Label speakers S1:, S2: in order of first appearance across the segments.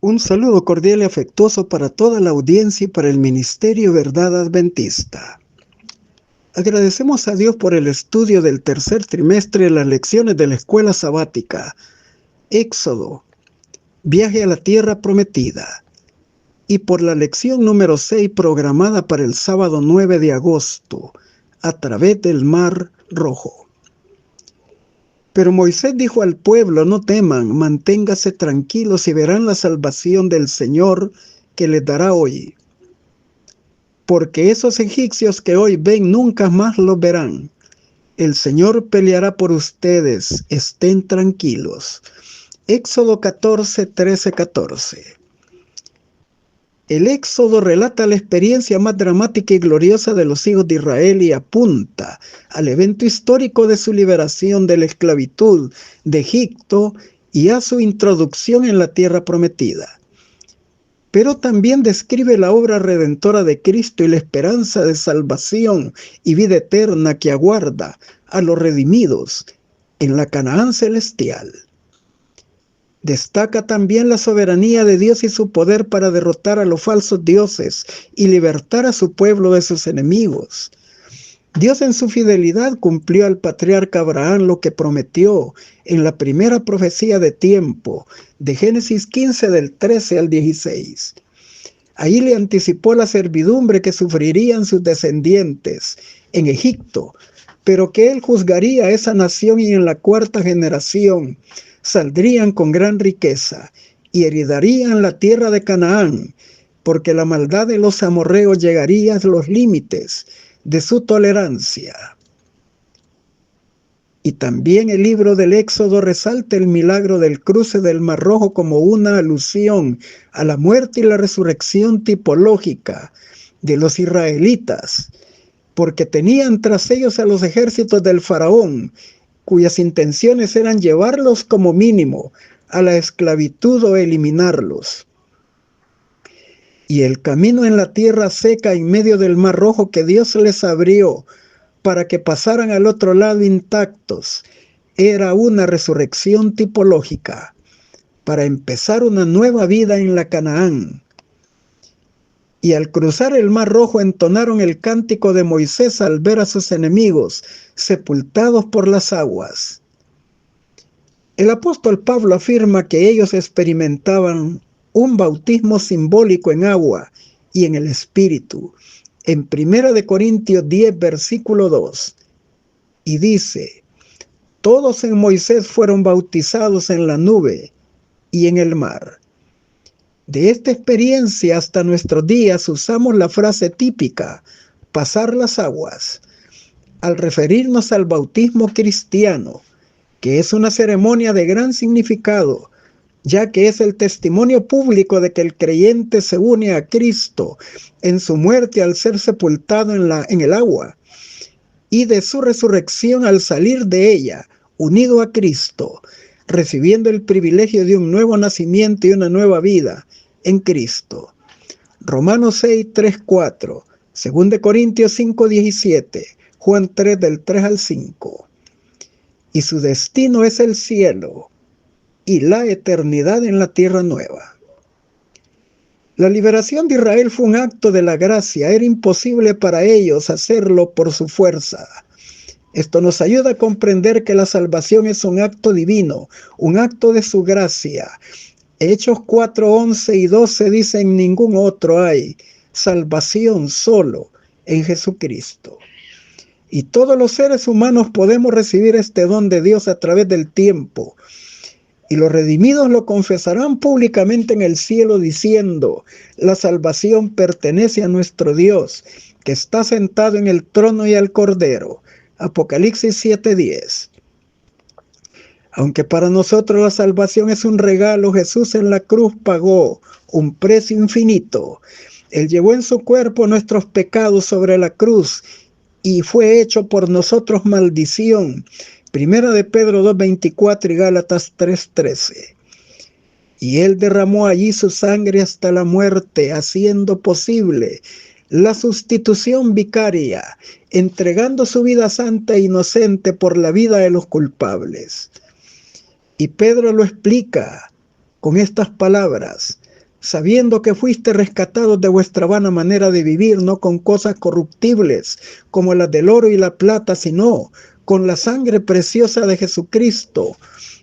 S1: Un saludo cordial y afectuoso para toda la audiencia y para el Ministerio Verdad Adventista. Agradecemos a Dios por el estudio del tercer trimestre de las lecciones de la escuela sabática, Éxodo, Viaje a la Tierra Prometida, y por la lección número 6 programada para el sábado 9 de agosto, a través del Mar Rojo. Pero Moisés dijo al pueblo: no teman, manténgase tranquilos y verán la salvación del Señor que les dará hoy. Porque esos egipcios que hoy ven nunca más los verán. El Señor peleará por ustedes, estén tranquilos. Éxodo 14, 13, 14. El Éxodo relata la experiencia más dramática y gloriosa de los hijos de Israel y apunta al evento histórico de su liberación de la esclavitud de Egipto y a su introducción en la tierra prometida. Pero también describe la obra redentora de Cristo y la esperanza de salvación y vida eterna que aguarda a los redimidos en la Canaán celestial. Destaca también la soberanía de Dios y su poder para derrotar a los falsos dioses y libertar a su pueblo de sus enemigos. Dios en su fidelidad cumplió al patriarca Abraham lo que prometió en la primera profecía de tiempo, de Génesis 15 del 13 al 16. Ahí le anticipó la servidumbre que sufrirían sus descendientes en Egipto, pero que él juzgaría a esa nación y en la cuarta generación saldrían con gran riqueza y heredarían la tierra de Canaán, porque la maldad de los amorreos llegaría a los límites de su tolerancia. Y también el libro del Éxodo resalta el milagro del cruce del Mar Rojo como una alusión a la muerte y la resurrección tipológica de los israelitas, porque tenían tras ellos a los ejércitos del faraón, cuyas intenciones eran llevarlos como mínimo a la esclavitud o eliminarlos. Y el camino en la tierra seca en medio del Mar Rojo que Dios les abrió para que pasaran al otro lado intactos, era una resurrección tipológica para empezar una nueva vida en la Canaán. Y al cruzar el Mar Rojo entonaron el cántico de Moisés al ver a sus enemigos sepultados por las aguas. El apóstol Pablo afirma que ellos experimentaban un bautismo simbólico en agua y en el Espíritu, en 1 Corintios 10, versículo 2, y dice: todos en Moisés fueron bautizados en la nube y en el mar. De esta experiencia hasta nuestros días usamos la frase típica, pasar las aguas, al referirnos al bautismo cristiano, que es una ceremonia de gran significado, ya que es el testimonio público de que el creyente se une a Cristo en su muerte al ser sepultado en el agua, y de su resurrección al salir de ella, unido a Cristo, recibiendo el privilegio de un nuevo nacimiento y una nueva vida en Cristo. Romanos 6, 3, 4, 2 Corintios 5, 17, Juan 3 del 3 al 5. Y su destino es el cielo y la eternidad en la tierra nueva. La liberación de Israel fue un acto de la gracia. Era imposible para ellos hacerlo por su fuerza. Esto nos ayuda a comprender que la salvación es un acto divino, un acto de su gracia. Hechos 4, 11 y 12 dicen: ningún otro hay salvación solo en Jesucristo. Y todos los seres humanos podemos recibir este don de Dios a través del tiempo. Y los redimidos lo confesarán públicamente en el cielo diciendo: la salvación pertenece a nuestro Dios, que está sentado en el trono, y al Cordero. Apocalipsis 7:10. Aunque para nosotros la salvación es un regalo, Jesús en la cruz pagó un precio infinito. Él llevó en su cuerpo nuestros pecados sobre la cruz y fue hecho por nosotros maldición. 1 de Pedro 2:24 y Gálatas 3:13. Y él derramó allí su sangre hasta la muerte, haciendo posible la sustitución vicaria, entregando su vida santa e inocente por la vida de los culpables. Y Pedro lo explica con estas palabras: sabiendo que fuiste rescatados de vuestra vana manera de vivir, no con cosas corruptibles, como las del oro y la plata, sino con la sangre preciosa de Jesucristo,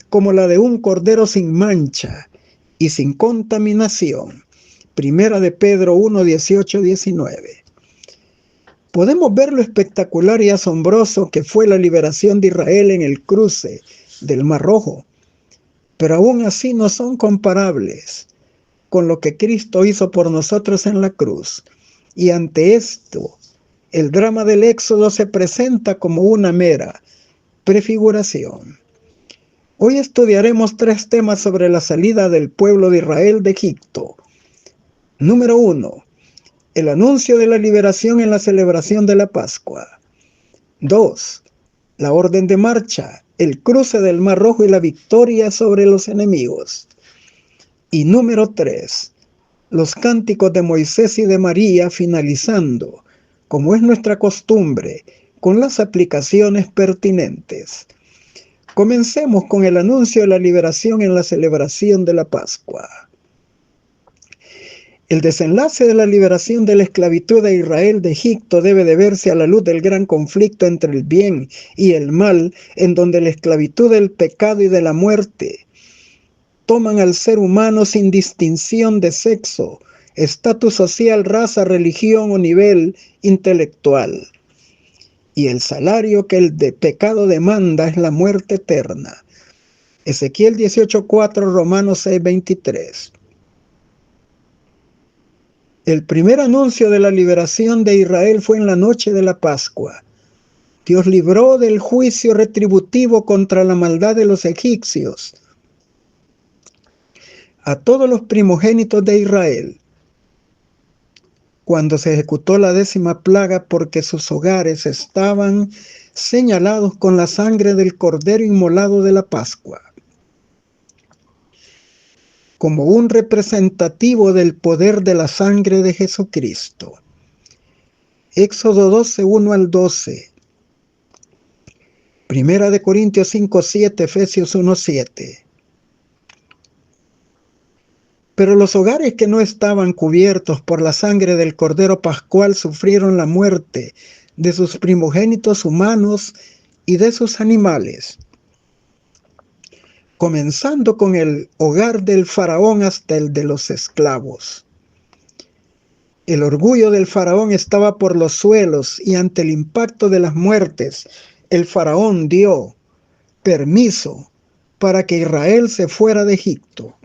S1: como la de un cordero sin mancha y sin contaminación. Primera de Pedro 1, 18, 19. Podemos ver lo espectacular y asombroso que fue la liberación de Israel en el cruce del Mar Rojo, pero aún así no son comparables con lo que Cristo hizo por nosotros en la cruz. Y ante esto, el drama del Éxodo se presenta como una mera prefiguración. Hoy estudiaremos 3 temas sobre la salida del pueblo de Israel de Egipto. Número 1. El anuncio de la liberación en la celebración de la Pascua. 2. La orden de marcha, el cruce del Mar Rojo y la victoria sobre los enemigos. Y número 3. Los cánticos de Moisés y de María, finalizando, como es nuestra costumbre, con las aplicaciones pertinentes. Comencemos con el anuncio de la liberación en la celebración de la Pascua. El desenlace de la liberación de la esclavitud de Israel de Egipto debe de verse a la luz del gran conflicto entre el bien y el mal, en donde la esclavitud del pecado y de la muerte toman al ser humano sin distinción de sexo, estatus social, raza, religión o nivel intelectual. Y el salario que el pecado demanda es la muerte eterna. Ezequiel 18:4, Romanos 6:23. El primer anuncio de la liberación de Israel fue en la noche de la Pascua. Dios libró del juicio retributivo contra la maldad de los egipcios a todos los primogénitos de Israel, cuando se ejecutó la 10ª plaga, porque sus hogares estaban señalados con la sangre del cordero inmolado de la Pascua, como un representativo del poder de la sangre de Jesucristo. Éxodo 12, 1 al 12. Primera de Corintios 5, 7, Efesios 1, 7. Pero los hogares que no estaban cubiertos por la sangre del Cordero Pascual sufrieron la muerte de sus primogénitos humanos y de sus animales, comenzando con el hogar del faraón hasta el de los esclavos. El orgullo del faraón estaba por los suelos y ante el impacto de las muertes, el faraón dio permiso para que Israel se fuera de Egipto.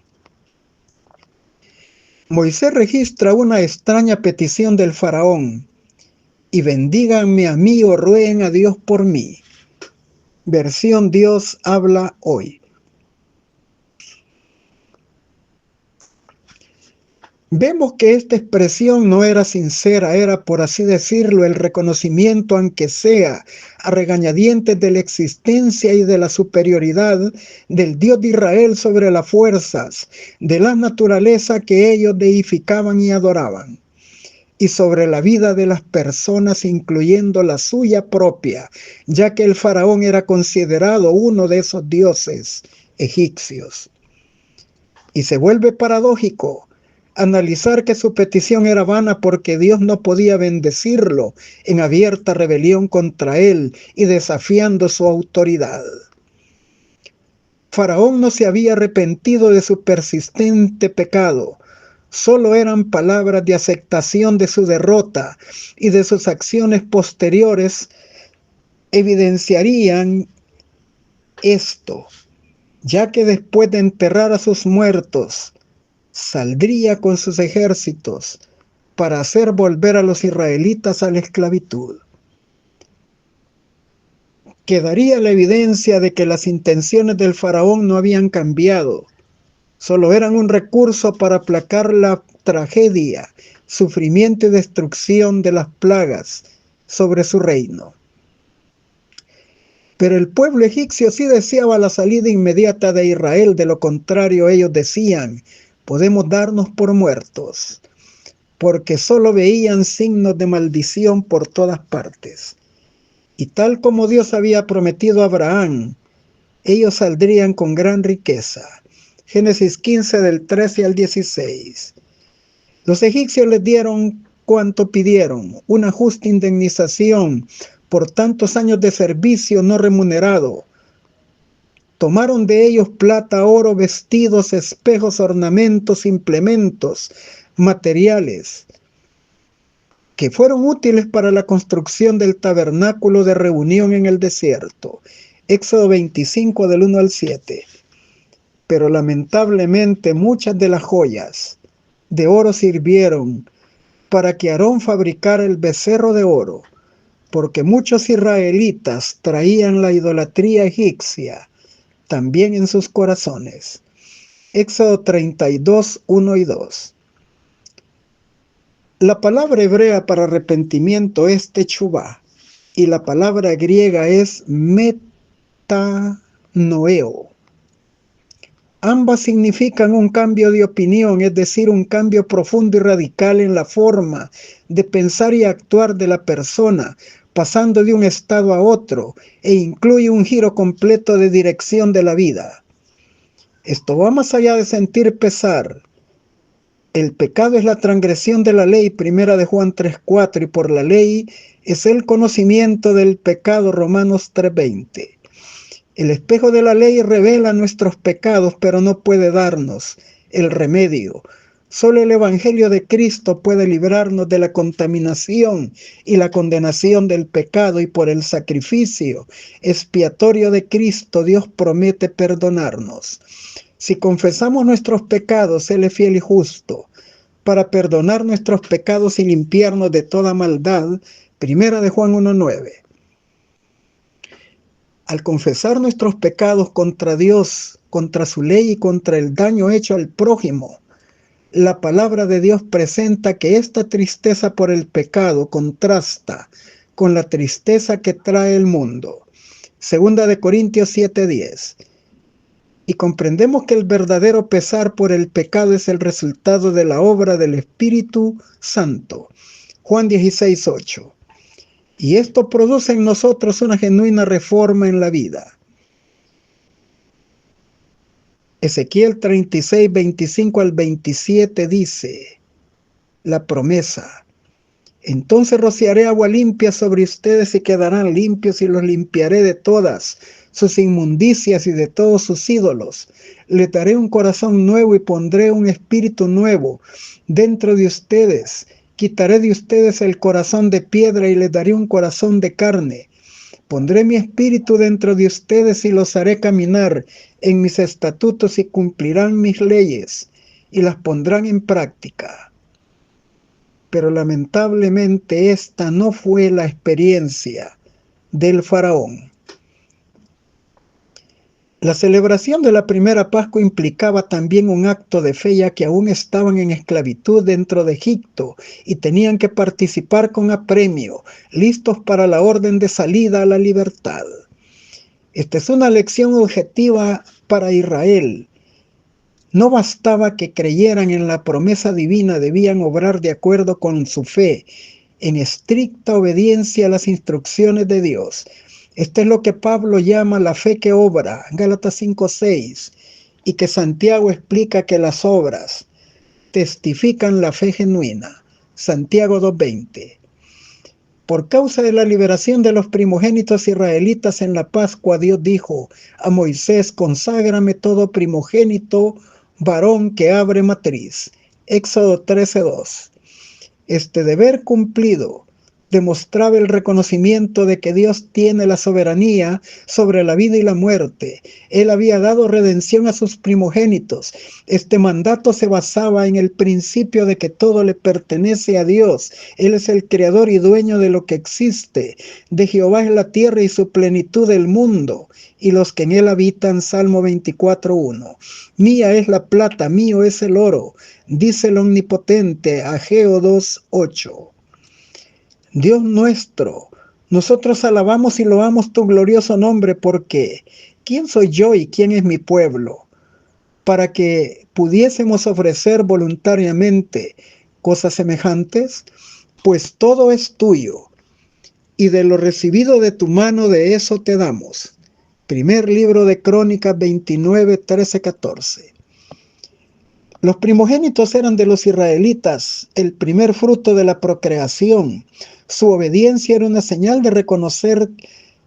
S1: Moisés registra una extraña petición del faraón: y bendíganme a mí o rueguen a Dios por mí. Versión Dios habla hoy. Vemos que esta expresión no era sincera, era, por así decirlo, el reconocimiento, aunque sea a regañadientes, de la existencia y de la superioridad del Dios de Israel sobre las fuerzas de la naturaleza que ellos deificaban y adoraban, y sobre la vida de las personas, incluyendo la suya propia, ya que el faraón era considerado uno de esos dioses egipcios. Y se vuelve paradójico analizar que su petición era vana, porque Dios no podía bendecirlo en abierta rebelión contra él y desafiando su autoridad. Faraón no se había arrepentido de su persistente pecado. Solo eran palabras de aceptación de su derrota, y de sus acciones posteriores evidenciarían esto, ya que después de enterrar a sus muertos, saldría con sus ejércitos para hacer volver a los israelitas a la esclavitud. Quedaría la evidencia de que las intenciones del faraón no habían cambiado, solo eran un recurso para aplacar la tragedia, sufrimiento y destrucción de las plagas sobre su reino. Pero el pueblo egipcio sí deseaba la salida inmediata de Israel. De lo contrario, ellos decían: podemos darnos por muertos, porque solo veían signos de maldición por todas partes. Y tal como Dios había prometido a Abraham, ellos saldrían con gran riqueza. Génesis 15 del 13 al 16. Los egipcios les dieron cuanto pidieron, una justa indemnización por tantos años de servicio no remunerado. Tomaron de ellos plata, oro, vestidos, espejos, ornamentos, implementos, materiales, que fueron útiles para la construcción del tabernáculo de reunión en el desierto. Éxodo 25 del 1 al 7. Pero lamentablemente muchas de las joyas de oro sirvieron para que Aarón fabricara el becerro de oro, porque muchos israelitas traían la idolatría egipcia también en sus corazones. Éxodo 32, 1 y 2. La palabra hebrea para arrepentimiento es techubá y la palabra griega es metanoeo. Ambas significan un cambio de opinión, es decir, un cambio profundo y radical en la forma de pensar y actuar de la persona, pasando de un estado a otro, e incluye un giro completo de dirección de la vida. Esto va más allá de sentir pesar. El pecado es la transgresión de la ley, primera de Juan 3:4, y por la ley es el conocimiento del pecado, Romanos 3:20. El espejo de la ley revela nuestros pecados, pero no puede darnos el remedio. Solo el Evangelio de Cristo puede librarnos de la contaminación y la condenación del pecado, y por el sacrificio expiatorio de Cristo, Dios promete perdonarnos. Si confesamos nuestros pecados, Él es fiel y justo para perdonar nuestros pecados y limpiarnos de toda maldad. Primera de Juan 1:9. Al confesar nuestros pecados contra Dios, contra su ley y contra el daño hecho al prójimo, la palabra de Dios presenta que esta tristeza por el pecado contrasta con la tristeza que trae el mundo. Segunda de Corintios 7:10. Y comprendemos que el verdadero pesar por el pecado es el resultado de la obra del Espíritu Santo. Juan 16:8. Y esto produce en nosotros una genuina reforma en la vida. Ezequiel 36, 25 al 27 dice la promesa: entonces rociaré agua limpia sobre ustedes y quedarán limpios, y los limpiaré de todas sus inmundicias y de todos sus ídolos. Les daré un corazón nuevo y pondré un espíritu nuevo dentro de ustedes. Quitaré de ustedes el corazón de piedra y les daré un corazón de carne. Pondré mi espíritu dentro de ustedes y los haré caminar en mis estatutos, y cumplirán mis leyes y las pondrán en práctica. Pero lamentablemente esta no fue la experiencia del faraón. La celebración de la primera Pascua implicaba también un acto de fe, ya que aún estaban en esclavitud dentro de Egipto y tenían que participar con apremio, listos para la orden de salida a la libertad. Esta es una lección objetiva para Israel. No bastaba que creyeran en la promesa divina, debían obrar de acuerdo con su fe, en estricta obediencia a las instrucciones de Dios. Esto es lo que Pablo llama la fe que obra, Gálatas 5:6, y que Santiago explica que las obras testifican la fe genuina, Santiago 2:20. Por causa de la liberación de los primogénitos israelitas en la Pascua, Dios dijo a Moisés: conságrame todo primogénito varón que abre matriz. Éxodo 13:2. Este deber cumplido demostraba el reconocimiento de que Dios tiene la soberanía sobre la vida y la muerte. Él había dado redención a sus primogénitos. Este mandato se basaba en el principio de que todo le pertenece a Dios. Él es el creador y dueño de lo que existe. De Jehová es la tierra y su plenitud el mundo, y los que en él habitan. Salmo 24:1. Mía es la plata, mío es el oro, dice el omnipotente. Ageo 2:8. Dios nuestro, nosotros alabamos y loamos tu glorioso nombre, porque ¿quién soy yo y quién es mi pueblo para que pudiésemos ofrecer voluntariamente cosas semejantes? Pues todo es tuyo, y de lo recibido de tu mano de eso te damos. Primer libro de Crónicas 29, 13, 14. Los primogénitos eran de los israelitas, el primer fruto de la procreación. Su obediencia era una señal de reconocer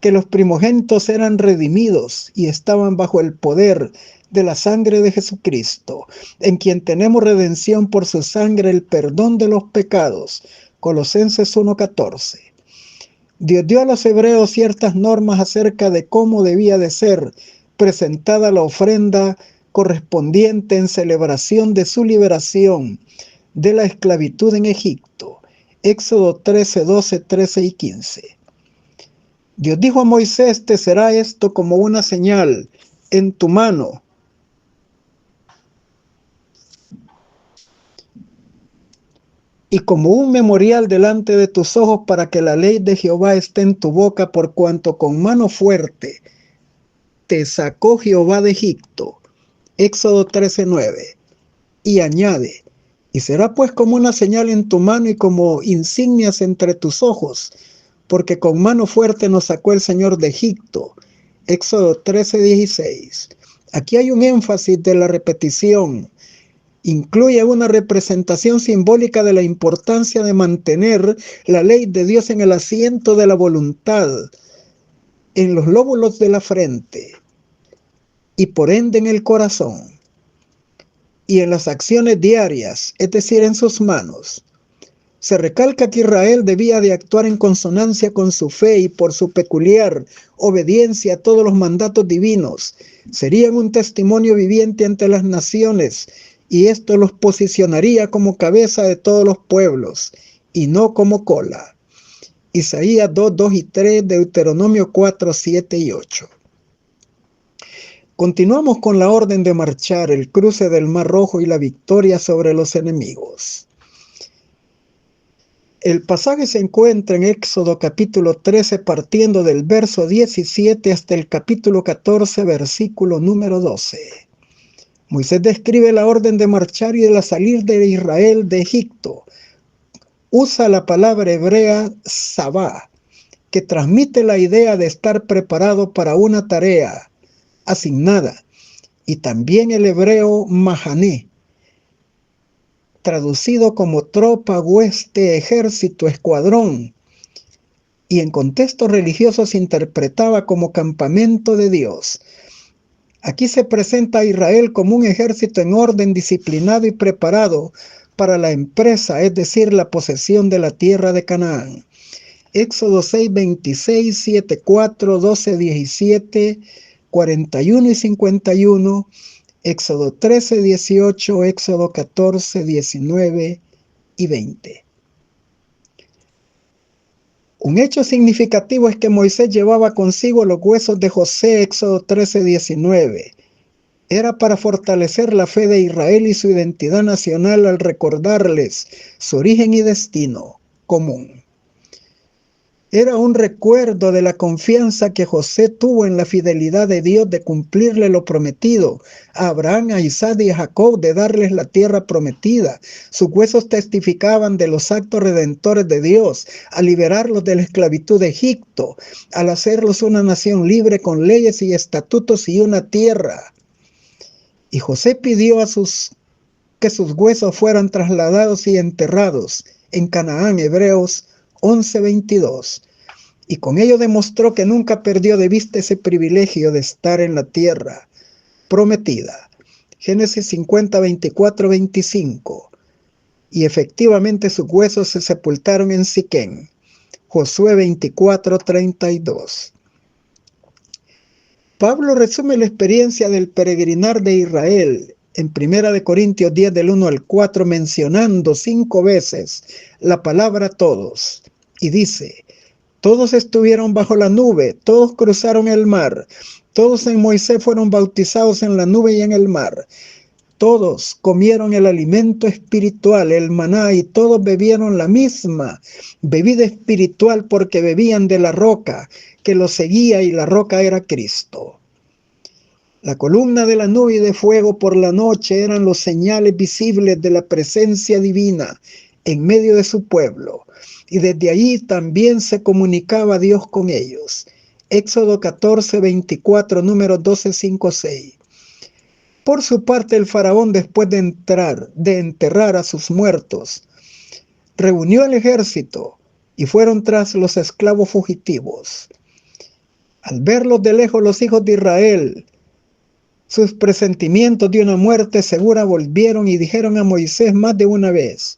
S1: que los primogénitos eran redimidos y estaban bajo el poder de la sangre de Jesucristo, en quien tenemos redención por su sangre, el perdón de los pecados. Colosenses 1:14. Dios dio a los hebreos ciertas normas acerca de cómo debía de ser presentada la ofrenda correspondiente en celebración de su liberación de la esclavitud en Egipto. Éxodo 13, 12, 13 y 15. Dios dijo a Moisés: te será esto como una señal en tu mano. Y como un memorial delante de tus ojos, para que la ley de Jehová esté en tu boca, por cuanto con mano fuerte te sacó Jehová de Egipto. Éxodo 13:9. Y añade: y será pues como una señal en tu mano y como insignias entre tus ojos, porque con mano fuerte nos sacó el Señor de Egipto. Éxodo 13:16. Aquí hay un énfasis de la repetición. Incluye una representación simbólica de la importancia de mantener la ley de Dios en el asiento de la voluntad, en los lóbulos de la frente y por ende en el corazón y en las acciones diarias, es decir, en sus manos. Se recalca que Israel debía de actuar en consonancia con su fe y por su peculiar obediencia a todos los mandatos divinos. Serían un testimonio viviente ante las naciones, y esto los posicionaría como cabeza de todos los pueblos y no como cola. Isaías 2, 2 y 3, Deuteronomio 4, 7 y 8. Continuamos con la orden de marchar, el cruce del Mar Rojo y la victoria sobre los enemigos. El pasaje se encuentra en Éxodo capítulo 13, partiendo del verso 17 hasta el capítulo 14, versículo número 12. Moisés describe la orden de marchar y de la salir de Israel de Egipto. Usa la palabra hebrea sabá, que transmite la idea de estar preparado para una tarea asignada, y también el hebreo mahané, traducido como tropa, hueste, ejército, escuadrón, y en contexto religioso se interpretaba como campamento de Dios. Aquí se presenta a Israel como un ejército en orden, disciplinado y preparado para la empresa, es decir, la posesión de la tierra de Canaán. Éxodo 6, 26, 7, 4, 12, 17, 41 y 51, Éxodo 13, 18, Éxodo 14, 19 y 20. Un hecho significativo es que Moisés llevaba consigo los huesos de José, Éxodo 13, 19. Era para fortalecer la fe de Israel y su identidad nacional al recordarles su origen y destino común. Era un recuerdo de la confianza que José tuvo en la fidelidad de Dios de cumplirle lo prometido a Abraham, a Isaac y a Jacob, de darles la tierra prometida. Sus huesos testificaban de los actos redentores de Dios, al liberarlos de la esclavitud de Egipto, al hacerlos una nación libre con leyes y estatutos y una tierra. Y José pidió que sus huesos fueran trasladados y enterrados en Canaán, Hebreos 11:22, y con ello demostró que nunca perdió de vista ese privilegio de estar en la tierra prometida. Génesis 50, 24, 25. Y efectivamente sus huesos se sepultaron en Siquén. Josué 24, 32. Pablo resume la experiencia del peregrinar de Israel en 1 Corintios 10, del 1 al 4, mencionando 5 veces la palabra todos. Y dice: todos estuvieron bajo la nube, todos cruzaron el mar, todos en Moisés fueron bautizados en la nube y en el mar, todos comieron el alimento espiritual, el maná, y todos bebieron la misma bebida espiritual, porque bebían de la roca que los seguía, y la roca era Cristo. La columna de la nube y de fuego por la noche eran los señales visibles de la presencia divina en medio de su pueblo, y desde allí también se comunicaba Dios con ellos. Éxodo 14, 24, números 12, 5, 6. Por su parte, el faraón, después de enterrar a sus muertos, reunió al ejército y fueron tras los esclavos fugitivos. Al verlos de lejos los hijos de Israel, sus presentimientos de una muerte segura volvieron y dijeron a Moisés más de una vez: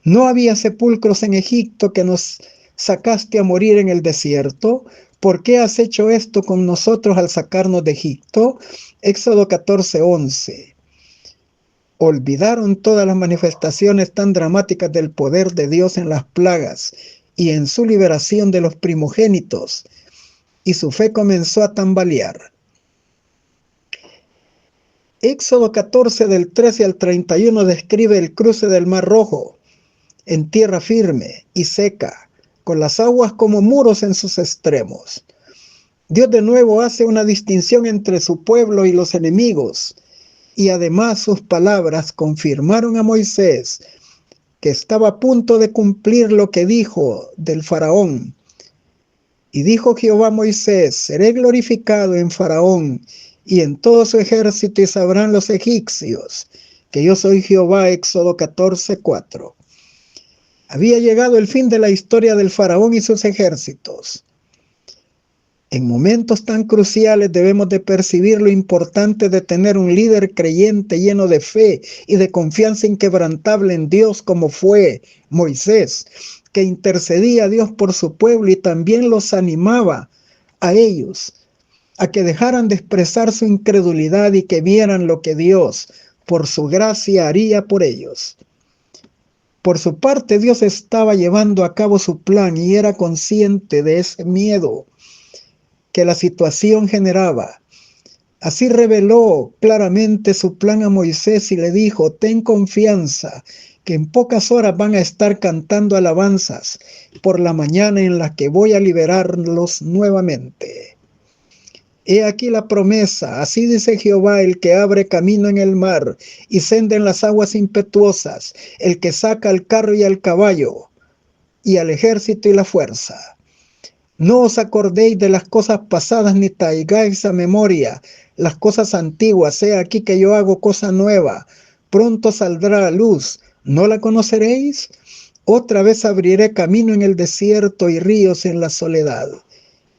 S1: ¿no había sepulcros en Egipto que nos sacaste a morir en el desierto? ¿Por qué has hecho esto con nosotros al sacarnos de Egipto? Éxodo 14:11. Olvidaron todas las manifestaciones tan dramáticas del poder de Dios en las plagas y en su liberación de los primogénitos, y su fe comenzó a tambalear. Éxodo 14 del 13 al 31 describe el cruce del Mar Rojo en tierra firme y seca, con las aguas como muros en sus extremos. Dios de nuevo hace una distinción entre su pueblo y los enemigos, y además sus palabras confirmaron a Moisés que estaba a punto de cumplir lo que dijo del faraón. Y dijo Jehová a Moisés: seré glorificado en Faraón y en todo su ejército, y sabrán los egipcios que yo soy Jehová. Éxodo 14:4. Había llegado el fin de la historia del faraón y sus ejércitos. En momentos tan cruciales debemos de percibir lo importante de tener un líder creyente lleno de fe y de confianza inquebrantable en Dios, como fue Moisés, que intercedía a Dios por su pueblo y también los animaba a ellos a que dejaran de expresar su incredulidad y que vieran lo que Dios, por su gracia, haría por ellos. Por su parte, Dios estaba llevando a cabo su plan y era consciente de ese miedo que la situación generaba. Así reveló claramente su plan a Moisés y le dijo: ten confianza, que en pocas horas van a estar cantando alabanzas por la mañana en la que voy a liberarlos nuevamente. He aquí la promesa: así dice Jehová, el que abre camino en el mar y senda en las aguas impetuosas, el que saca al carro y al caballo, y al ejército y la fuerza. No os acordéis de las cosas pasadas, ni traigáis a memoria las cosas antiguas. He aquí que yo hago cosa nueva, pronto saldrá a luz, ¿no la conoceréis? Otra vez abriré camino en el desierto y ríos en la soledad.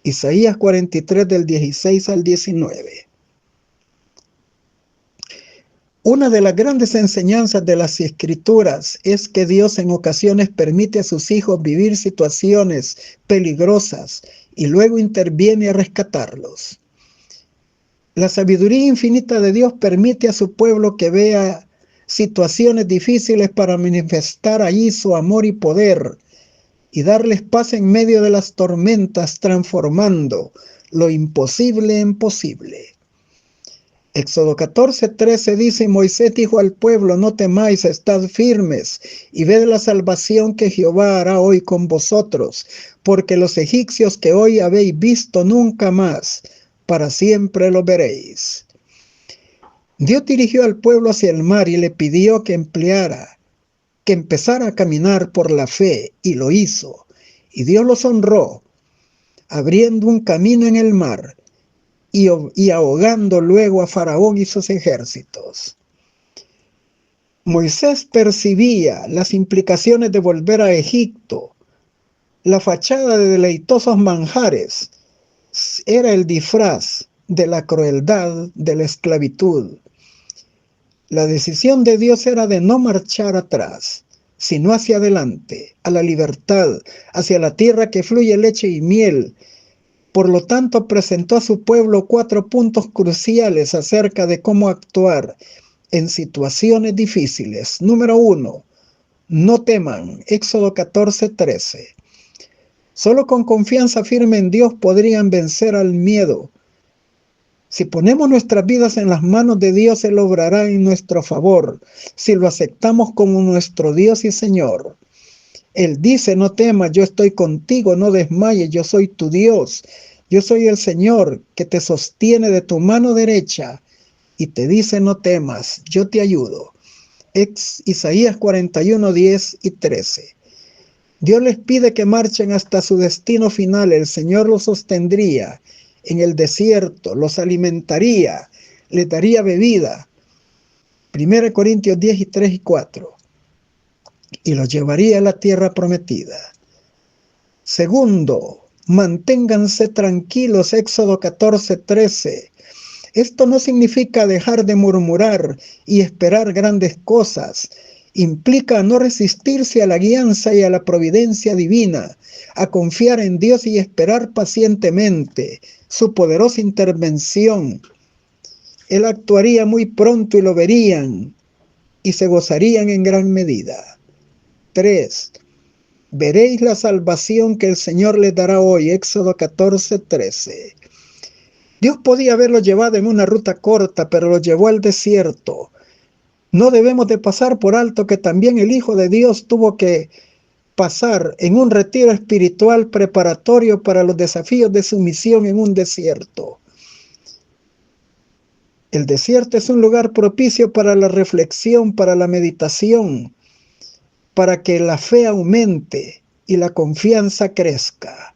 S1: Isaías 43 del 16 al 19. Una de las grandes enseñanzas de las Escrituras es que Dios en ocasiones permite a sus hijos vivir situaciones peligrosas y luego interviene a rescatarlos. La sabiduría infinita de Dios permite a su pueblo que vea situaciones difíciles para manifestar allí su amor y poder y darles paz en medio de las tormentas, transformando lo imposible en posible. Éxodo 14:13 dice: Moisés dijo al pueblo: no temáis, estad firmes y ved la salvación que Jehová hará hoy con vosotros, porque los egipcios que hoy habéis visto nunca más, para siempre lo veréis. Dios dirigió al pueblo hacia el mar y le pidió que empezara a caminar por la fe, y lo hizo. Y Dios los honró, abriendo un camino en el mar y ahogando luego a Faraón y sus ejércitos. Moisés percibía las implicaciones de volver a Egipto. La fachada de deleitosos manjares era el disfraz de la crueldad de la esclavitud. La decisión de Dios era de no marchar atrás, sino hacia adelante, a la libertad, hacia la tierra que fluye leche y miel. Por lo tanto, presentó a su pueblo 4 puntos cruciales acerca de cómo actuar en situaciones difíciles. Número 1. No teman. Éxodo 14:13. Solo con confianza firme en Dios podrían vencer al miedo. Si ponemos nuestras vidas en las manos de Dios, Él obrará en nuestro favor, si lo aceptamos como nuestro Dios y Señor. Él dice: no temas, yo estoy contigo, no desmayes, yo soy tu Dios. Yo soy el Señor que te sostiene de tu mano derecha y te dice: no temas, yo te ayudo. Isaías 41, 10 y 13. Dios les pide que marchen hasta su destino final. El Señor los sostendría en el desierto, los alimentaría, les daría bebida. 1 Corintios 10, 3 y 4. Y los llevaría a la tierra prometida. Segundo, manténganse tranquilos, Éxodo 14, 13. Esto no significa dejar de murmurar y esperar grandes cosas. Implica no resistirse a la guianza y a la providencia divina, a confiar en Dios y esperar pacientemente su poderosa intervención. Él actuaría muy pronto y lo verían y se gozarían en gran medida. 3. Veréis la salvación que el Señor les dará hoy. Éxodo 14, 13. Dios podía haberlo llevado en una ruta corta, pero lo llevó al desierto. No debemos de pasar por alto que también el Hijo de Dios tuvo que pasar en un retiro espiritual preparatorio para los desafíos de su misión en un desierto. El desierto es un lugar propicio para la reflexión, para la meditación, para que la fe aumente y la confianza crezca,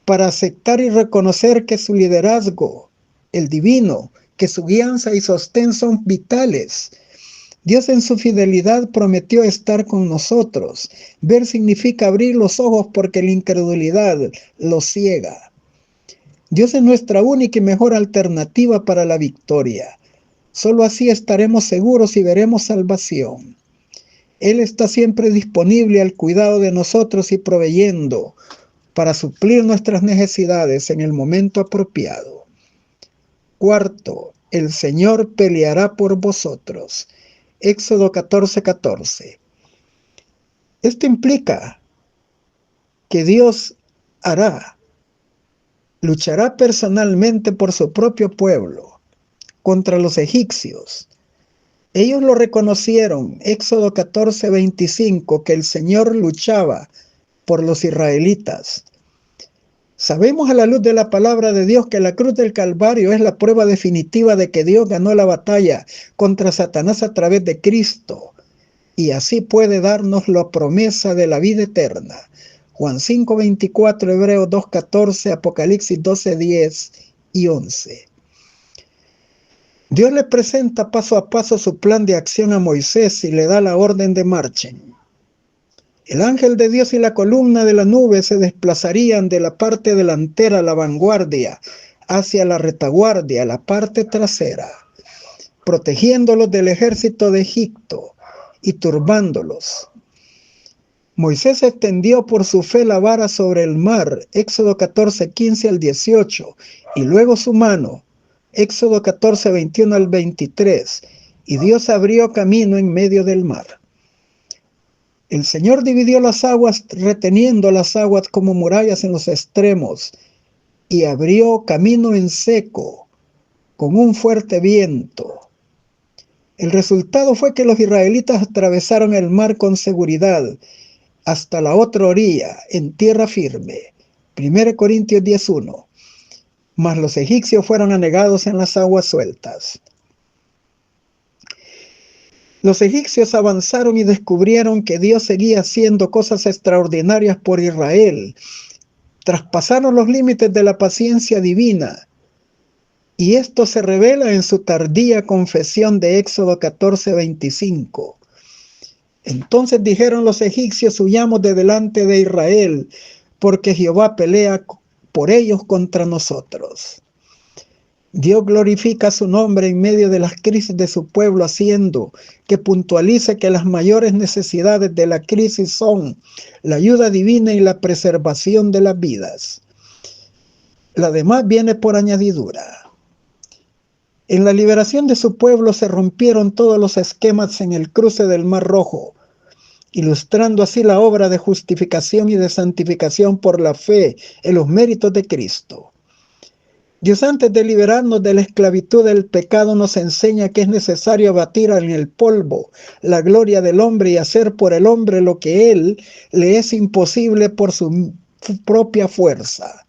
S1: para aceptar y reconocer que su liderazgo, el divino, que su guianza y sostén son vitales. Dios en su fidelidad prometió estar con nosotros. Ver significa abrir los ojos porque la incredulidad los ciega. Dios es nuestra única y mejor alternativa para la victoria. Solo así estaremos seguros y veremos salvación. Él está siempre disponible al cuidado de nosotros y proveyendo para suplir nuestras necesidades en el momento apropiado. Cuarto, el Señor peleará por vosotros. Éxodo 14, 14. Esto implica que Dios luchará personalmente por su propio pueblo contra los egipcios. Ellos lo reconocieron, Éxodo 14, 25, que el Señor luchaba por los israelitas. Sabemos a la luz de la palabra de Dios que la cruz del Calvario es la prueba definitiva de que Dios ganó la batalla contra Satanás a través de Cristo, y así puede darnos la promesa de la vida eterna. Juan 5, 24, Hebreos 2, 14, Apocalipsis 12, 10 y 11. Dios le presenta paso a paso su plan de acción a Moisés y le da la orden de marchen. El ángel de Dios y la columna de la nube se desplazarían de la parte delantera a la vanguardia hacia la retaguardia, la parte trasera, protegiéndolos del ejército de Egipto y turbándolos. Moisés extendió por su fe la vara sobre el mar, Éxodo 14, 15 al 18, y luego su mano, Éxodo 14, 21 al 23, y Dios abrió camino en medio del mar. El Señor dividió las aguas, reteniendo las aguas como murallas en los extremos, y abrió camino en seco, con un fuerte viento. El resultado fue que los israelitas atravesaron el mar con seguridad, hasta la otra orilla, en tierra firme. 1 Corintios 10:1. Mas los egipcios fueron anegados en las aguas sueltas. Los egipcios avanzaron y descubrieron que Dios seguía haciendo cosas extraordinarias por Israel. Traspasaron los límites de la paciencia divina. Y esto se revela en su tardía confesión de Éxodo 14, 25. Entonces dijeron los egipcios: huyamos de delante de Israel, porque Jehová pelea por ellos contra nosotros. Dios glorifica su nombre en medio de las crisis de su pueblo, haciendo que puntualice que las mayores necesidades de la crisis son la ayuda divina y la preservación de las vidas. La demás viene por añadidura. En la liberación de su pueblo se rompieron todos los esquemas en el cruce del Mar Rojo, ilustrando así la obra de justificación y de santificación por la fe en los méritos de Cristo. Dios, antes de liberarnos de la esclavitud del pecado, nos enseña que es necesario abatir en el polvo la gloria del hombre y hacer por el hombre lo que él le es imposible por su propia fuerza.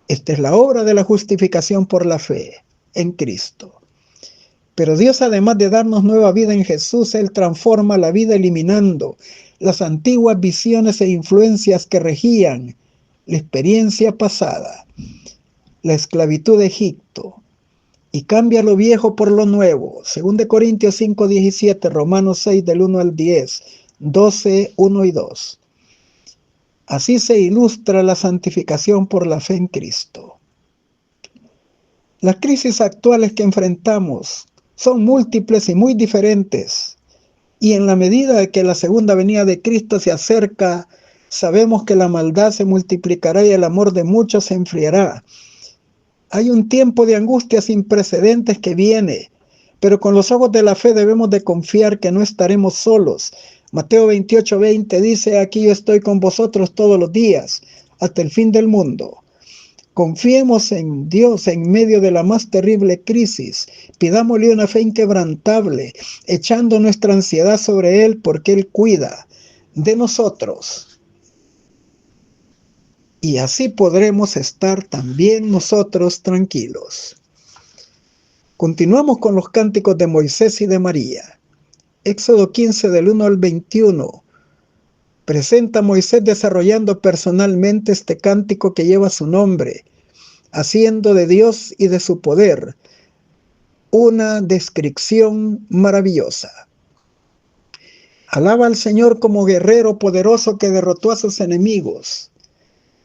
S1: Esta es la obra de la justificación por la fe en Cristo. Pero Dios, además de darnos nueva vida en Jesús, Él transforma la vida eliminando las antiguas visiones e influencias que regían la experiencia pasada, la esclavitud de Egipto, y cambia lo viejo por lo nuevo. 2 Corintios 5:17, Romanos 6 del 1 al 10, 12, 1 y 2. Así se ilustra la santificación por la fe en Cristo. Las crisis actuales que enfrentamos son múltiples y muy diferentes, y en la medida que la segunda venida de Cristo se acerca, sabemos que la maldad se multiplicará y el amor de muchos se enfriará. Hay un tiempo de angustia sin precedentes que viene, pero con los ojos de la fe debemos de confiar que no estaremos solos. Mateo 28:20 dice: aquí yo estoy con vosotros todos los días, hasta el fin del mundo. Confiemos en Dios en medio de la más terrible crisis. Pidámosle una fe inquebrantable, echando nuestra ansiedad sobre Él, porque Él cuida de nosotros. Y así podremos estar también nosotros tranquilos. Continuamos con los cánticos de Moisés y de María. Éxodo 15 del 1 al 21. Presenta a Moisés desarrollando personalmente este cántico que lleva su nombre, haciendo de Dios y de su poder una descripción maravillosa. Alaba al Señor como guerrero poderoso que derrotó a sus enemigos.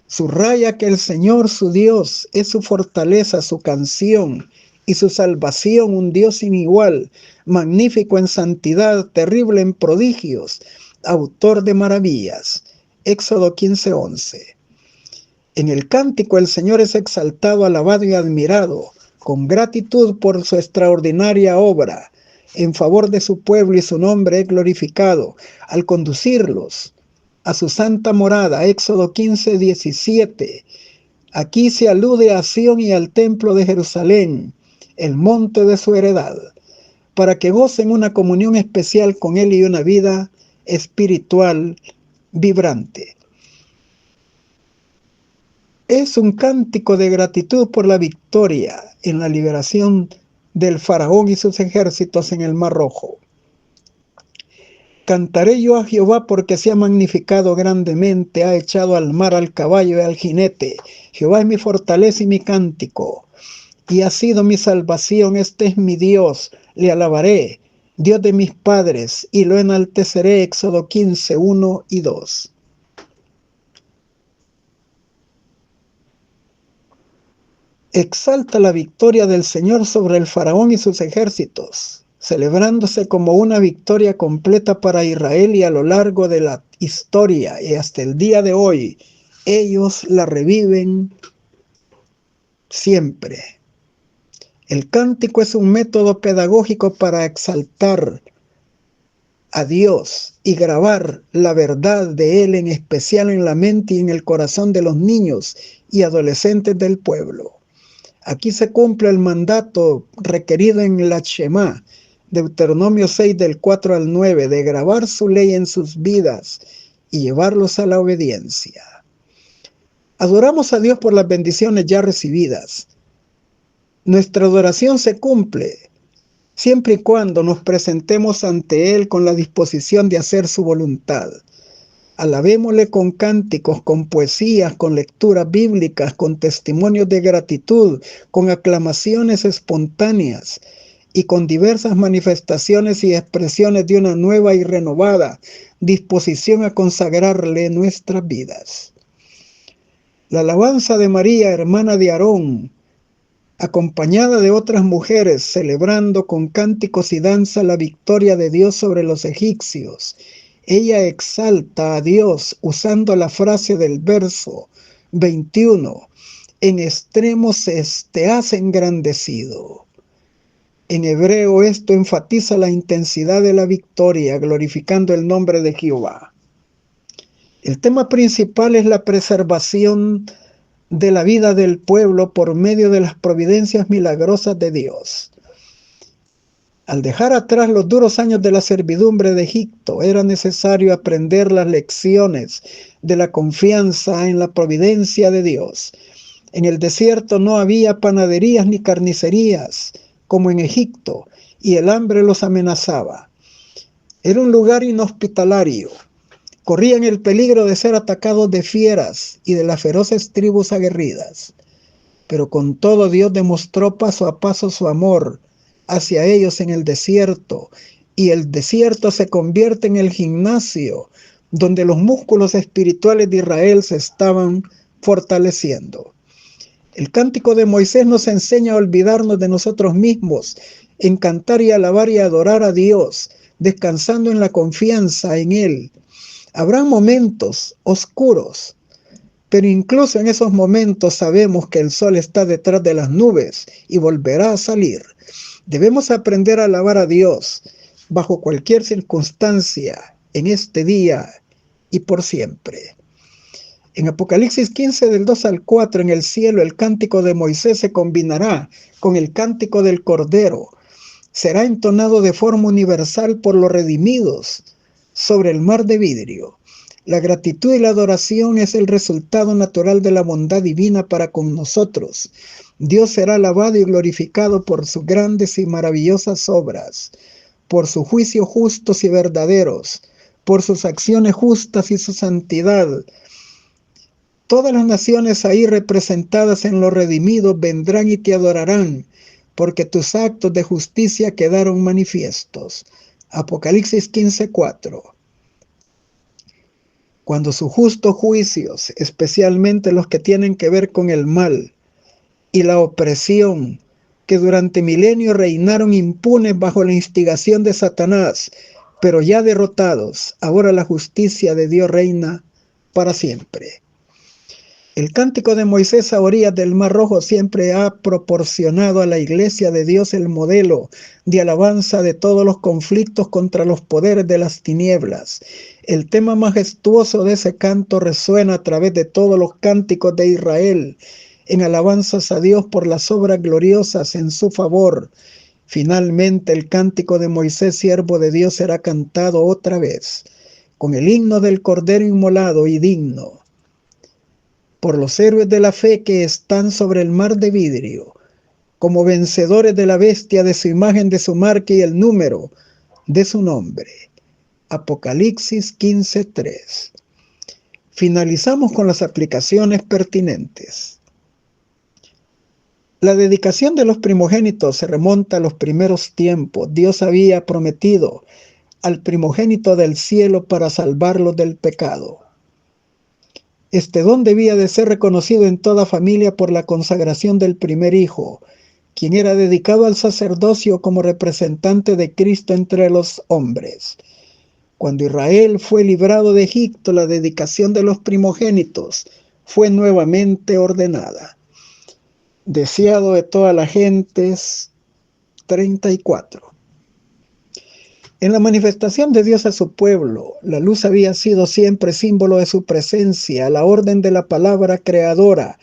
S1: Subraya que el Señor, su Dios, es su fortaleza, su canción y su salvación, un Dios sin igual, magnífico en santidad, terrible en prodigios, autor de maravillas. Éxodo 15:11. En el cántico el Señor es exaltado, alabado y admirado, con gratitud por su extraordinaria obra, en favor de su pueblo, y su nombre es glorificado al conducirlos a su santa morada. Éxodo 15:17. Aquí se alude a Sión y al templo de Jerusalén, el monte de su heredad, para que gocen una comunión especial con Él y una vida espiritual vibrante. Es un cántico de gratitud por la victoria en la liberación del faraón y sus ejércitos en el Mar Rojo. Cantaré yo a Jehová porque se ha magnificado grandemente, ha echado al mar al caballo y al jinete. Jehová es mi fortaleza y mi cántico, y ha sido mi salvación. Este es mi Dios, le alabaré, Dios de mis padres, y lo enalteceré. Éxodo 15, 1 y 2. Exalta la victoria del Señor sobre el faraón y sus ejércitos, celebrándose como una victoria completa para Israel, y a lo largo de la historia y hasta el día de hoy, ellos la reviven siempre. El cántico es un método pedagógico para exaltar a Dios y grabar la verdad de Él, en especial en la mente y en el corazón de los niños y adolescentes del pueblo. Aquí se cumple el mandato requerido en la Shema, Deuteronomio 6 del 4 al 9, de grabar su ley en sus vidas y llevarlos a la obediencia. Adoramos a Dios por las bendiciones ya recibidas. Nuestra adoración se cumple siempre y cuando nos presentemos ante Él con la disposición de hacer su voluntad. Alabémosle con cánticos, con poesías, con lecturas bíblicas, con testimonios de gratitud, con aclamaciones espontáneas y con diversas manifestaciones y expresiones de una nueva y renovada disposición a consagrarle nuestras vidas. La alabanza de María, hermana de Aarón, acompañada de otras mujeres, celebrando con cánticos y danza la victoria de Dios sobre los egipcios. Ella exalta a Dios usando la frase del verso 21, en extremo te has engrandecido. En hebreo esto enfatiza la intensidad de la victoria, glorificando el nombre de Jehová. El tema principal es la preservación de la vida del pueblo por medio de las providencias milagrosas de Dios. Al dejar atrás los duros años de la servidumbre de Egipto, era necesario aprender las lecciones de la confianza en la providencia de Dios. En el desierto no había panaderías ni carnicerías, como en Egipto, y el hambre los amenazaba. Era un lugar inhospitalario. Corrían el peligro de ser atacados de fieras y de las feroces tribus aguerridas. pero con todo Dios demostró paso a paso su amor hacia ellos en el desierto, y el desierto se convierte en el gimnasio donde los músculos espirituales de Israel se estaban fortaleciendo. El cántico de Moisés nos enseña a olvidarnos de nosotros mismos, en cantar y alabar y adorar a Dios, descansando en la confianza en Él. Habrá momentos oscuros, pero incluso en esos momentos sabemos que el sol está detrás de las nubes y volverá a salir. Debemos aprender a alabar a Dios bajo cualquier circunstancia, en este día y por siempre. En Apocalipsis 15, del 2 al 4, en el cielo el cántico de Moisés se combinará con el cántico del Cordero. Será entonado de forma universal por los redimidos sobre el mar de vidrio. La gratitud y la adoración es el resultado natural de la bondad divina para con nosotros. Dios será alabado y glorificado por sus grandes y maravillosas obras, por sus juicios justos y verdaderos, por sus acciones justas y su santidad. Todas las naciones ahí representadas en los redimidos vendrán y te adorarán, porque tus actos de justicia quedaron manifiestos. Apocalipsis 15:4. Cuando sus justos juicios, especialmente los que tienen que ver con el mal y la opresión, que durante milenios reinaron impunes bajo la instigación de Satanás, pero ya derrotados, ahora la justicia de Dios reina para siempre. El cántico de Moisés a orillas del Mar Rojo siempre ha proporcionado a la Iglesia de Dios el modelo de alabanza de todos los conflictos contra los poderes de las tinieblas. El tema majestuoso de ese canto resuena a través de todos los cánticos de Israel, en alabanzas a Dios por las obras gloriosas en su favor. Finalmente, el cántico de Moisés, siervo de Dios, será cantado otra vez, con el himno del Cordero inmolado y digno, por los héroes de la fe que están sobre el mar de vidrio, como vencedores de la bestia, de su imagen, de su marca y el número de su nombre. Apocalipsis 15:3. Finalizamos con las aplicaciones pertinentes. La dedicación de los primogénitos se remonta a los primeros tiempos. Dios había prometido al primogénito del cielo para salvarlos del pecado. Este don debía de ser reconocido en toda familia por la consagración del primer hijo, quien era dedicado al sacerdocio como representante de Cristo entre los hombres. Cuando Israel fue librado de Egipto, la dedicación de los primogénitos fue nuevamente ordenada. Deseado de todas las gentes, 34. En la manifestación de Dios a su pueblo, la luz había sido siempre símbolo de su presencia. A la orden de la palabra creadora,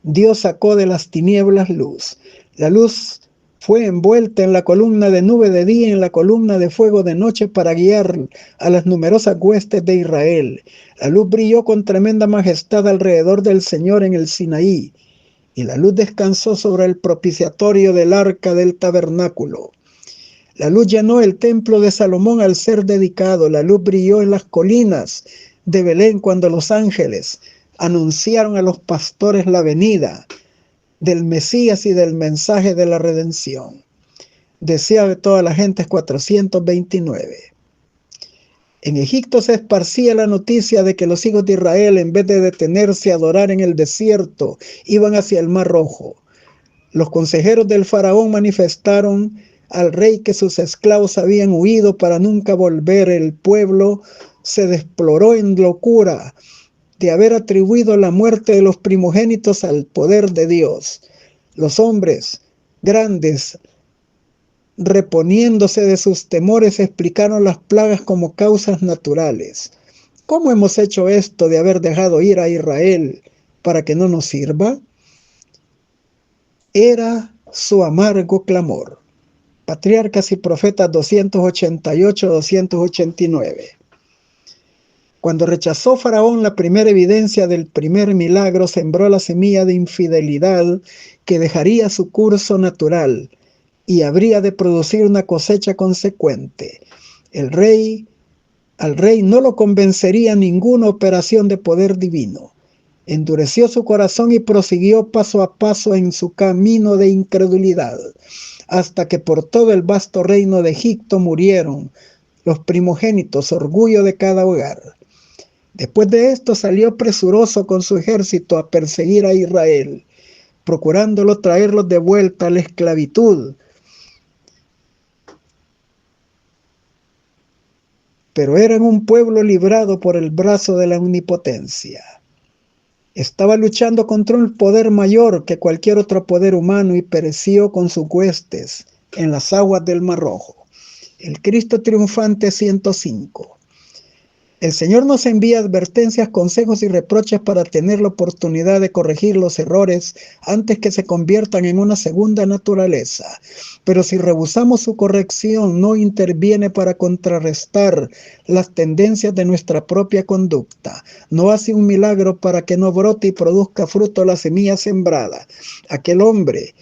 S1: Dios sacó de las tinieblas luz. La luz fue envuelta en la columna de nube de día y en la columna de fuego de noche para guiar a las numerosas huestes de Israel. La luz brilló con tremenda majestad alrededor del Señor en el Sinaí, y la luz descansó sobre el propiciatorio del arca del tabernáculo. La luz llenó el templo de Salomón al ser dedicado. La luz brilló en las colinas de Belén cuando los ángeles anunciaron a los pastores la venida del Mesías y del mensaje de la redención. Deseado de toda la gente, 429. En Egipto se esparcía la noticia de que los hijos de Israel, en vez de detenerse a adorar en el desierto, iban hacia el Mar Rojo. Los consejeros del faraón manifestaron al rey que sus esclavos habían huido para nunca volver. El pueblo se desploró en locura de haber atribuido la muerte de los primogénitos al poder de Dios. Los hombres grandes, reponiéndose de sus temores, explicaron las plagas como causas naturales. ¿Cómo hemos hecho esto de haber dejado ir a Israel para que no nos sirva? Era su amargo clamor. Patriarcas y Profetas 288-289. Cuando rechazó Faraón la primera evidencia del primer milagro, sembró la semilla de infidelidad que dejaría su curso natural y habría de producir una cosecha consecuente. Al rey no lo convencería ninguna operación de poder divino. Endureció su corazón y prosiguió paso a paso en su camino de incredulidad, hasta que por todo el vasto reino de Egipto murieron los primogénitos, orgullo de cada hogar. Después de esto salió presuroso con su ejército a perseguir a Israel, procurándolo traerlos de vuelta a la esclavitud. Pero eran un pueblo librado por el brazo de la omnipotencia. Estaba luchando contra un poder mayor que cualquier otro poder humano y pereció con sus huestes en las aguas del Mar Rojo. El Cristo triunfante 105. El Señor nos envía advertencias, consejos y reproches para tener la oportunidad de corregir los errores antes que se conviertan en una segunda naturaleza. Pero si rehusamos su corrección, no interviene para contrarrestar las tendencias de nuestra propia conducta. No hace un milagro para que no brote y produzca fruto la semilla sembrada. Aquel hombre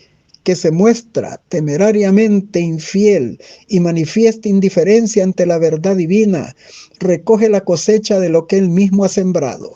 S1: que se muestra temerariamente infiel y manifiesta indiferencia ante la verdad divina, recoge la cosecha de lo que él mismo ha sembrado.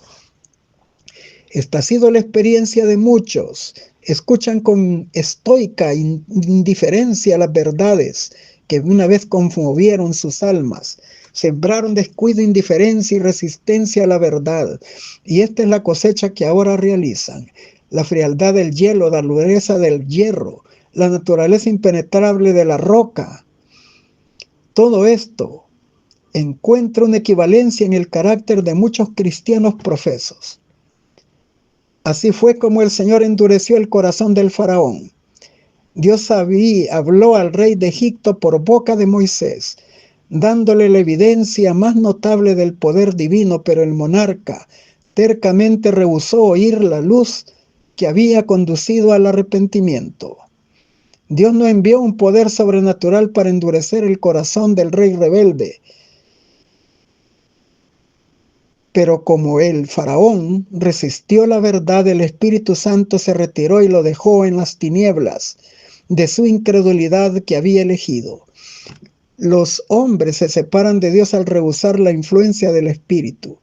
S1: Esta ha sido la experiencia de muchos. Escuchan con estoica indiferencia las verdades que una vez conmovieron sus almas. Sembraron descuido, indiferencia y resistencia a la verdad. Y esta es la cosecha que ahora realizan. La frialdad del hielo, la dureza del hierro, la naturaleza impenetrable de la roca. Todo esto encuentra una equivalencia en el carácter de muchos cristianos profesos. Así fue como el Señor endureció el corazón del faraón. Dios habló al rey de Egipto por boca de Moisés, dándole la evidencia más notable del poder divino, pero el monarca tercamente rehusó oír la luz que había conducido al arrepentimiento. Dios no envió un poder sobrenatural para endurecer el corazón del rey rebelde. Pero como el faraón resistió la verdad, el Espíritu Santo se retiró y lo dejó en las tinieblas de su incredulidad que había elegido. Los hombres se separan de Dios al rehusar la influencia del Espíritu.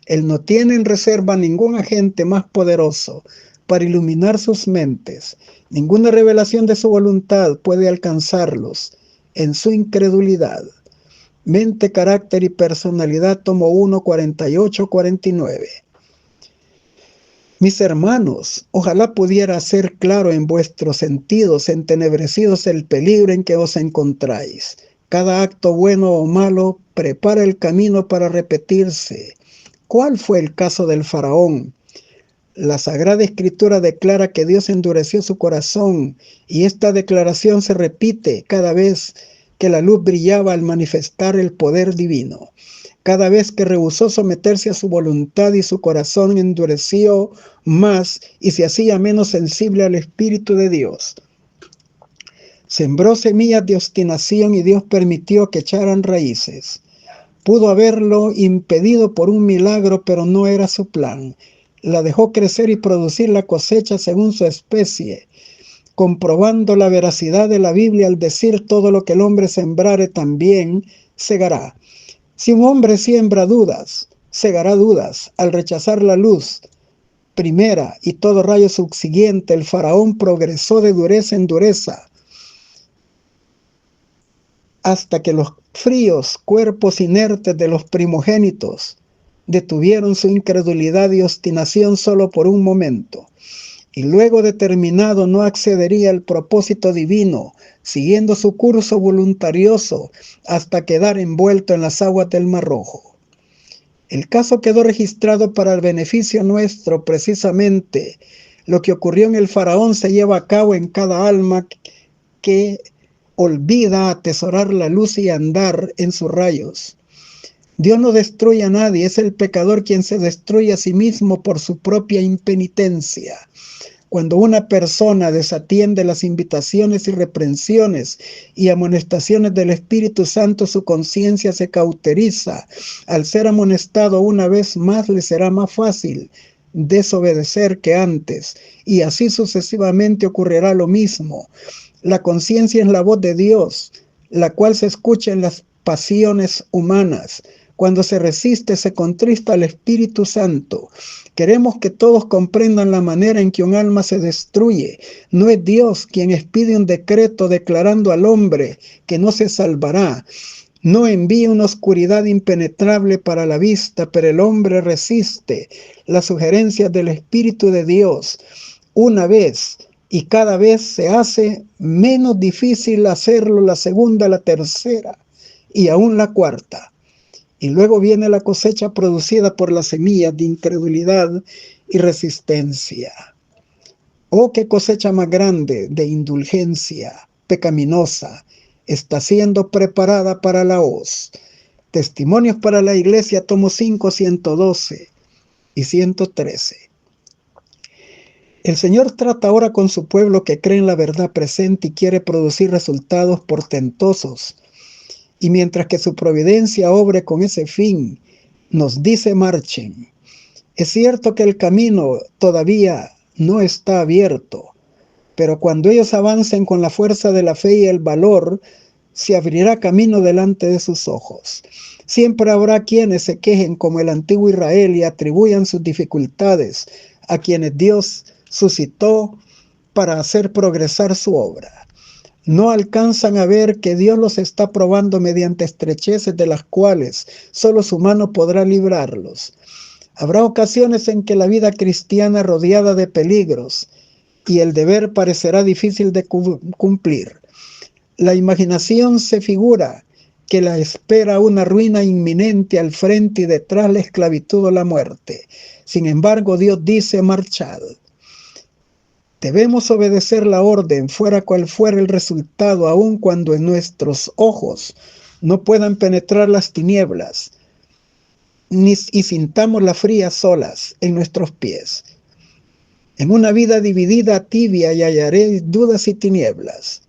S1: Él no tiene en reserva ningún agente más poderoso para iluminar sus mentes. Ninguna revelación de su voluntad puede alcanzarlos en su incredulidad. Mente, carácter y personalidad, tomo 1, 48-49. Mis hermanos, ojalá pudiera ser claro en vuestros sentidos, entenebrecidos el peligro en que os encontráis. Cada acto bueno o malo prepara el camino para repetirse. ¿Cuál fue el caso del faraón? La Sagrada Escritura declara que Dios endureció su corazón y esta declaración se repite cada vez que la luz brillaba al manifestar el poder divino. Cada vez que rehusó someterse a su voluntad y su corazón endureció más y se hacía menos sensible al Espíritu de Dios. Sembró semillas de obstinación y Dios permitió que echaran raíces. Pudo haberlo impedido por un milagro, pero no era su plan. La dejó crecer y producir la cosecha según su especie, comprobando la veracidad de la Biblia al decir: todo lo que el hombre sembrare también segará. Si un hombre siembra dudas, segará dudas. Al rechazar la luz primera y todo rayo subsiguiente, el faraón progresó de dureza en dureza, hasta que los fríos cuerpos inertes de los primogénitos detuvieron su incredulidad y obstinación solo por un momento, y luego determinado no accedería al propósito divino, siguiendo su curso voluntarioso hasta quedar envuelto en las aguas del Mar Rojo. El caso quedó registrado para el beneficio nuestro. Precisamente lo que ocurrió en el faraón se lleva a cabo en cada alma que olvida atesorar la luz y andar en sus rayos. Dios no destruye a nadie, es el pecador quien se destruye a sí mismo por su propia impenitencia. Cuando una persona desatiende las invitaciones y reprensiones y amonestaciones del Espíritu Santo, su conciencia se cauteriza. Al ser amonestado una vez más, le será más fácil desobedecer que antes, y así sucesivamente ocurrirá lo mismo. La conciencia es la voz de Dios, la cual se escucha en las pasiones humanas. Cuando se resiste, se contrista al Espíritu Santo. Queremos que todos comprendan la manera en que un alma se destruye. No es Dios quien expide un decreto declarando al hombre que no se salvará. No envía una oscuridad impenetrable para la vista, pero el hombre resiste las sugerencias del Espíritu de Dios. Una vez y cada vez se hace menos difícil hacerlo la segunda, la tercera y aún la cuarta. Y luego viene la cosecha producida por las semillas de incredulidad y resistencia. Oh, qué cosecha más grande de indulgencia pecaminosa está siendo preparada para la hoz. Testimonios para la Iglesia, tomo 5, 112 y 113. El Señor trata ahora con su pueblo que cree en la verdad presente y quiere producir resultados portentosos. Y mientras que su providencia obre con ese fin, nos dice marchen. Es cierto que el camino todavía no está abierto, pero cuando ellos avancen con la fuerza de la fe y el valor, se abrirá camino delante de sus ojos. Siempre habrá quienes se quejen como el antiguo Israel y atribuyan sus dificultades a quienes Dios suscitó para hacer progresar su obra. No alcanzan a ver que Dios los está probando mediante estrecheces de las cuales solo su mano podrá librarlos. Habrá ocasiones en que la vida cristiana rodeada de peligros y el deber parecerá difícil de cumplir. La imaginación se figura que la espera una ruina inminente al frente y detrás la esclavitud o la muerte. Sin embargo, Dios dice: marchad. Debemos obedecer la orden, fuera cual fuera el resultado, aun cuando en nuestros ojos no puedan penetrar las tinieblas, y sintamos las frías olas en nuestros pies. En una vida dividida, tibia, y hallaréis dudas y tinieblas.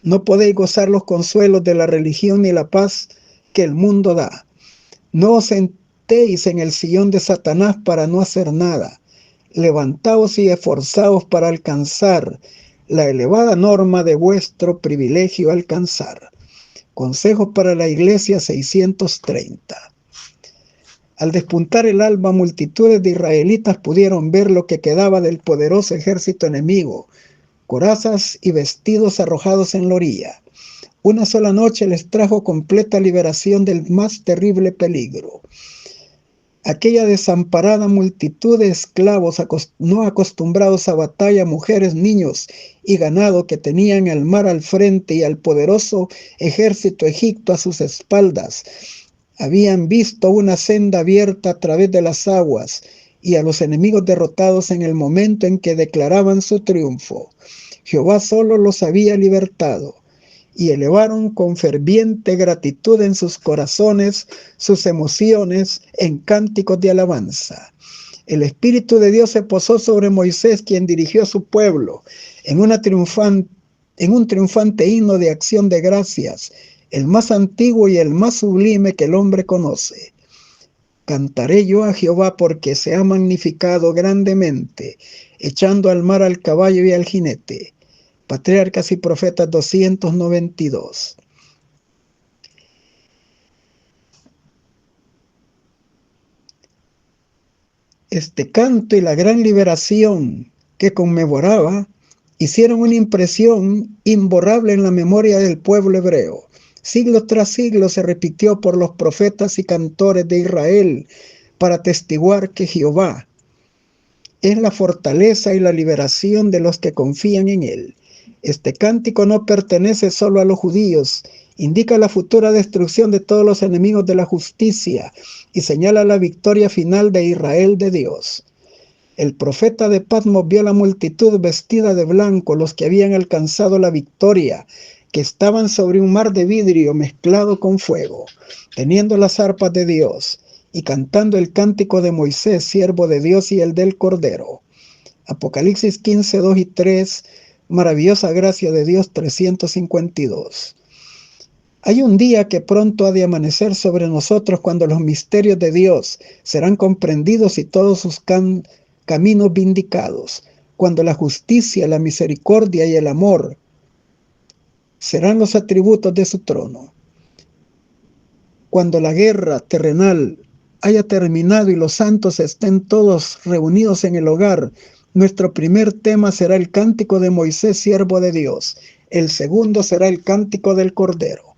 S1: No podéis gozar los consuelos de la religión ni la paz que el mundo da. No os sentéis en el sillón de Satanás para no hacer nada. Levantaos y esforzaos para alcanzar la elevada norma de vuestro privilegio alcanzar. Consejos para la Iglesia 630. Al despuntar el alba, multitudes de israelitas pudieron ver lo que quedaba del poderoso ejército enemigo, corazas y vestidos arrojados en la orilla. Una sola noche les trajo completa liberación del más terrible peligro. Aquella desamparada multitud de esclavos no acostumbrados a batalla, mujeres, niños y ganado, que tenían el mar al frente y al poderoso ejército egipto a sus espaldas, habían visto una senda abierta a través de las aguas y a los enemigos derrotados en el momento en que declaraban su triunfo. Jehová solo los había libertado, y elevaron con ferviente gratitud en sus corazones sus emociones en cánticos de alabanza. El Espíritu de Dios se posó sobre Moisés, quien dirigió a su pueblo en un triunfante himno de acción de gracias, el más antiguo y el más sublime que el hombre conoce. Cantaré yo a Jehová porque se ha magnificado grandemente, echando al mar al caballo y al jinete. Patriarcas y Profetas 292. Este canto y la gran liberación que conmemoraba hicieron una impresión imborrable en la memoria del pueblo hebreo. Siglo tras siglo se repitió por los profetas y cantores de Israel para atestiguar que Jehová es la fortaleza y la liberación de los que confían en él. Este cántico no pertenece solo a los judíos, indica la futura destrucción de todos los enemigos de la justicia y señala la victoria final de Israel de Dios. El profeta de Patmos vio a la multitud vestida de blanco, los que habían alcanzado la victoria, que estaban sobre un mar de vidrio mezclado con fuego, teniendo las arpas de Dios y cantando el cántico de Moisés, siervo de Dios, y el del Cordero. Apocalipsis 15, 2 y 3, maravillosa gracia de Dios 352. Hay un día que pronto ha de amanecer sobre nosotros, cuando los misterios de Dios serán comprendidos y todos sus caminos vindicados, cuando la justicia, la misericordia y el amor serán los atributos de su trono. Cuando la guerra terrenal haya terminado y los santos estén todos reunidos en el hogar, nuestro primer tema será el cántico de Moisés, siervo de Dios. El segundo será el cántico del Cordero,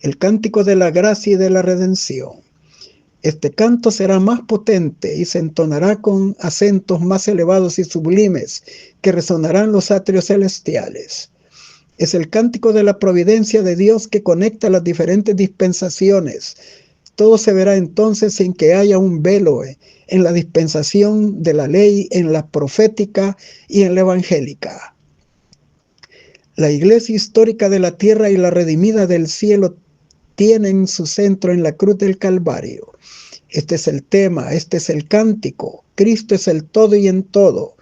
S1: el cántico de la gracia y de la redención. Este canto será más potente y se entonará con acentos más elevados y sublimes que resonarán los atrios celestiales. Es el cántico de la providencia de Dios que conecta las diferentes dispensaciones. Todo se verá entonces sin que haya un velo en la dispensación de la ley, en la profética y en la evangélica. La iglesia histórica de la tierra y la redimida del cielo tienen su centro en la cruz del Calvario. Este es el tema, este es el cántico. Cristo es el todo y en todo.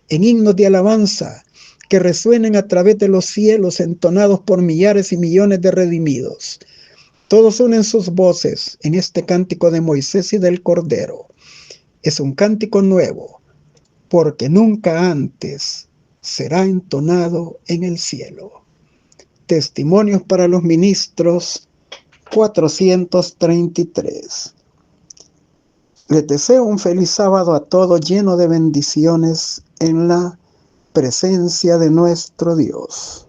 S1: En himnos de alabanza que resuenen a través de los cielos, entonados por millares y millones de redimidos. Todos unen sus voces en este cántico de Moisés y del Cordero. Es un cántico nuevo, porque nunca antes será entonado en el cielo. Testimonios para los ministros 433. Les deseo un feliz sábado a todos, lleno de bendiciones en la presencia de nuestro Dios.